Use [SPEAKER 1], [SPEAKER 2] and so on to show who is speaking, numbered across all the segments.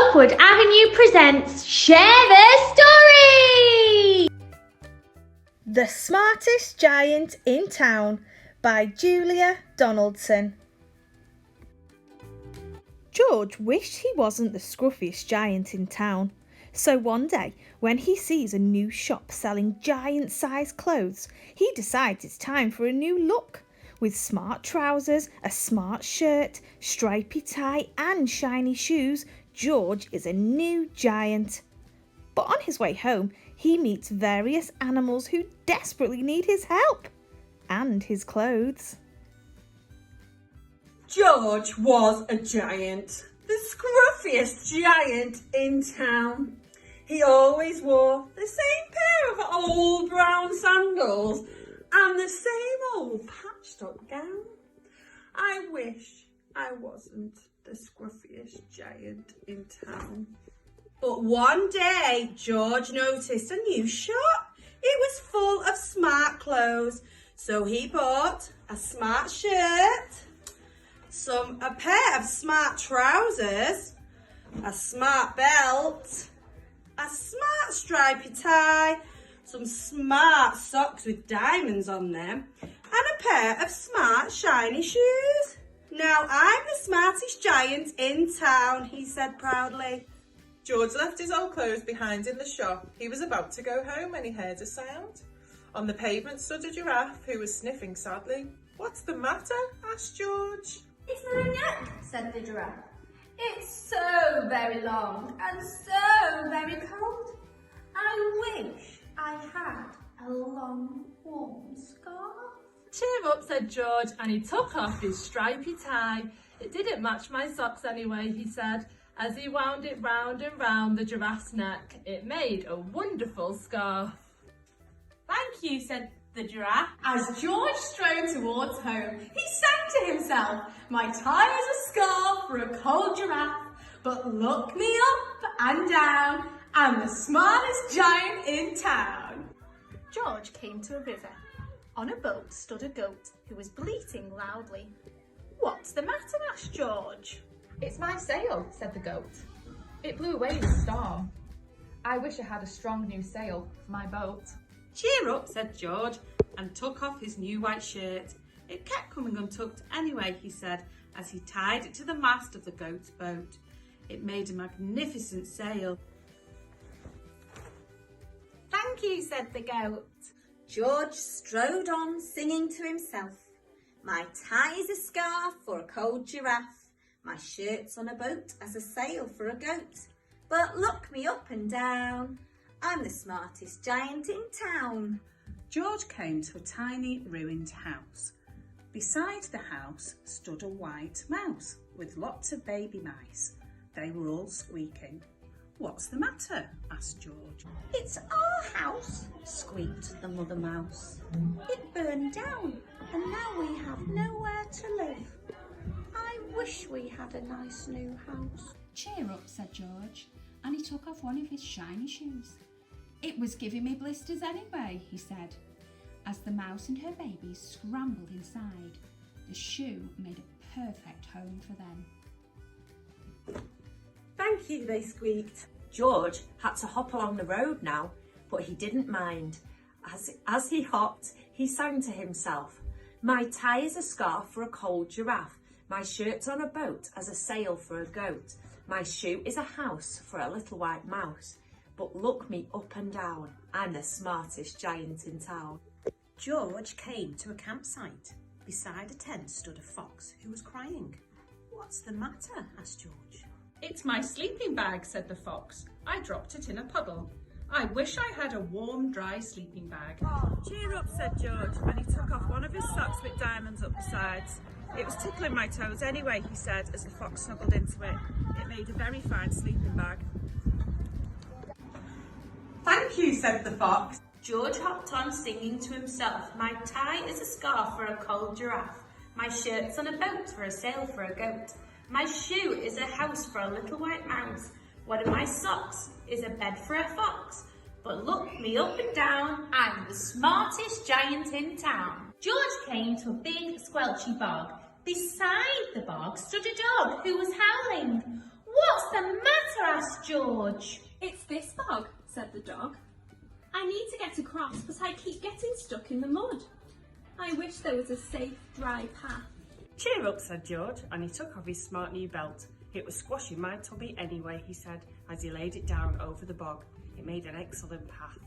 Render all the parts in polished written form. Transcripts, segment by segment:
[SPEAKER 1] Oakwood Avenue presents Share the Story!
[SPEAKER 2] The Smartest Giant in Town by Julia Donaldson. George wished he wasn't the scruffiest giant in town. So one day, when he sees a new shop selling giant-sized clothes, he decides it's time for a new look. With smart trousers, a smart shirt, stripy tie and shiny shoes, George is a new giant. But on his way home, he meets various animals who desperately need his help and his clothes.
[SPEAKER 3] George was a giant, the scruffiest giant in town. He always wore the same pair of old brown sandals and the same old patched up gown. I wish I wasn't the scruffiest giant in town. But one day, George noticed a new shop. It was full of smart clothes. So he bought a smart shirt, a pair of smart trousers, a smart belt, a smart stripy tie, some smart socks with diamonds on them, and a pair of smart shiny shoes. Now I'm the smartest giant in town, he said proudly.
[SPEAKER 4] George left his old clothes behind in the shop. He was about to go home when he heard a sound. On the pavement stood a giraffe who was sniffing sadly. "What's the matter?" asked George.
[SPEAKER 5] "It's my neck," said the giraffe. "It's so very long and so very cold. I wish I had a long, warm scarf."
[SPEAKER 6] "Cheer up," said George, and he took off his stripy tie. "It didn't match my socks anyway," he said. As he wound it round and round the giraffe's neck, it made a wonderful scarf.
[SPEAKER 5] "Thank you," said the giraffe. As George strode towards home, he sang to himself, "My tie is a scarf for a cold giraffe, but look me up and down, I'm the smartest giant in town." George came to a river. On a boat stood a goat who was bleating loudly. "What's the matter?" asked George.
[SPEAKER 7] "It's my sail," said the goat. "It blew away in the storm. I wish I had a strong new sail for my boat."
[SPEAKER 3] "Cheer up," said George, and took off his new white shirt. It kept coming untucked anyway, he said, as he tied it to the mast of the goat's boat. It made a magnificent sail.
[SPEAKER 5] "Thank you," said the goat.
[SPEAKER 8] George strode on, singing to himself. "My tie is a scarf for a cold giraffe. My shirt's on a boat as a sail for a goat. But look me up and down, I'm the smartest giant in town."
[SPEAKER 3] George came to a tiny ruined house. Beside the house stood a white mouse with lots of baby mice. They were all squeaking. "What's the matter?" asked George.
[SPEAKER 8] "It's our house," squeaked the mother mouse. "It burned down and now we have nowhere to live. I wish we had a nice new house."
[SPEAKER 9] "Cheer up," said George, and he took off one of his shiny shoes. "It was giving me blisters anyway," he said, as the mouse and her babies scrambled inside. The shoe made a perfect home for them.
[SPEAKER 3] "Thank you," they squeaked.
[SPEAKER 10] George had to hop along the road now, but he didn't mind. As he hopped, he sang to himself, "My tie is a scarf for a cold giraffe. My shirt's on a boat as a sail for a goat. My shoe is a house for a little white mouse. But look me up and down, I'm the smartest giant in town."
[SPEAKER 3] George came to a campsite. Beside a tent stood a fox who was crying. "What's the matter?" asked George.
[SPEAKER 11] "It's my sleeping bag," said the fox. "I dropped it in a puddle. I wish I had a warm, dry sleeping bag."
[SPEAKER 12] "Cheer up," said George, and he took off one of his socks with diamonds up the sides. "It was tickling my toes anyway," he said, as the fox snuggled into it. It made a very fine sleeping bag.
[SPEAKER 3] "Thank you," said the fox.
[SPEAKER 5] George hopped on, singing to himself, "My tie is a scarf for a cold giraffe. My shirt's on a boat for a sail for a goat. My shoe is a house for a little white mouse. One of my socks is a bed for a fox. But look me up and down, I'm the smartest giant in town." George came to a big squelchy bog. Beside the bog stood a dog who was howling. "What's the matter?" asked George.
[SPEAKER 13] It's this bog, said the dog. I need to get across, but I keep getting stuck in the mud. I wish there was a safe, dry path.
[SPEAKER 10] Cheer up, said George, and he took off his smart new belt. It was squashing my tummy anyway, he said, as he laid it down over the bog. It made an excellent path.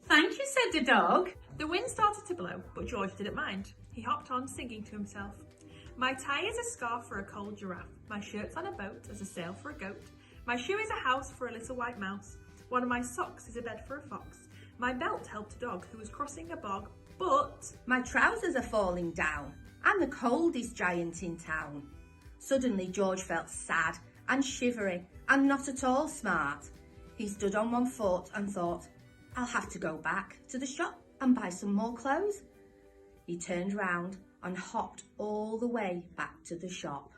[SPEAKER 11] Thank you, said the dog. The wind started to blow, but George didn't mind. He hopped on, singing to himself. My tie is a scarf for a cold giraffe. My shirt's on a boat as a sail for a goat. My shoe is a house for a little white mouse. One of my socks is a bed for a fox. My belt helped a dog who was crossing a bog, but...
[SPEAKER 14] My trousers are falling down. I'm the coldest giant in town. Suddenly George felt sad and shivery and not at all smart. He stood on one foot and thought, I'll have to go back to the shop and buy some more clothes. He turned round and hopped all the way back to the shop.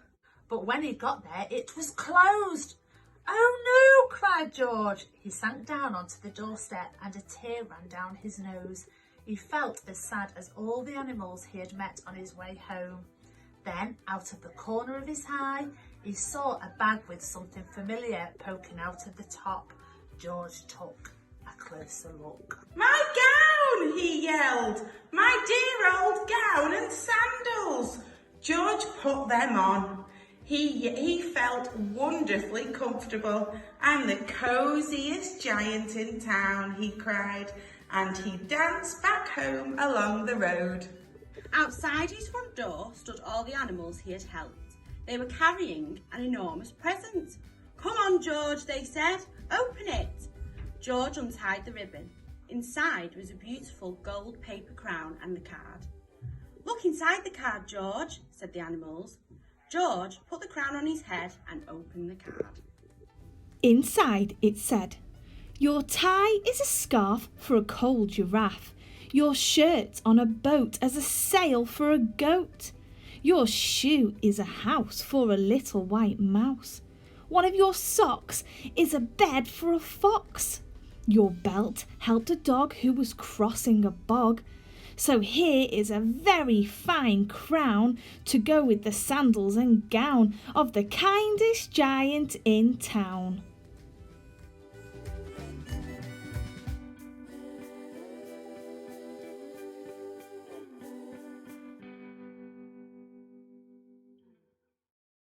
[SPEAKER 5] But when he got there, it was closed. Oh no, cried George. He sank down onto the doorstep and a tear ran down his nose. He felt as sad as all the animals he had met on his way home. Then, out of the corner of his eye, he saw a bag with something familiar poking out of the top. George took a closer look.
[SPEAKER 15] My gown, he yelled. My dear old gown and sandals. George put them on. He felt wonderfully comfortable. I'm the cosiest giant in town, he cried, and he danced back home along the road.
[SPEAKER 16] Outside his front door stood all the animals he had helped. They were carrying an enormous present. Come on, George, they said. Open it. George untied the ribbon. Inside was a beautiful gold paper crown and the card. Look inside the card, George, said the animals. George put the crown on his head and opened the card.
[SPEAKER 2] Inside it said, your tie is a scarf for a cold giraffe. Your shirt's on a boat as a sail for a goat. Your shoe is a house for a little white mouse. One of your socks is a bed for a fox. Your belt helped a dog who was crossing a bog. So here is a very fine crown to go with the sandals and gown of the kindest giant in town.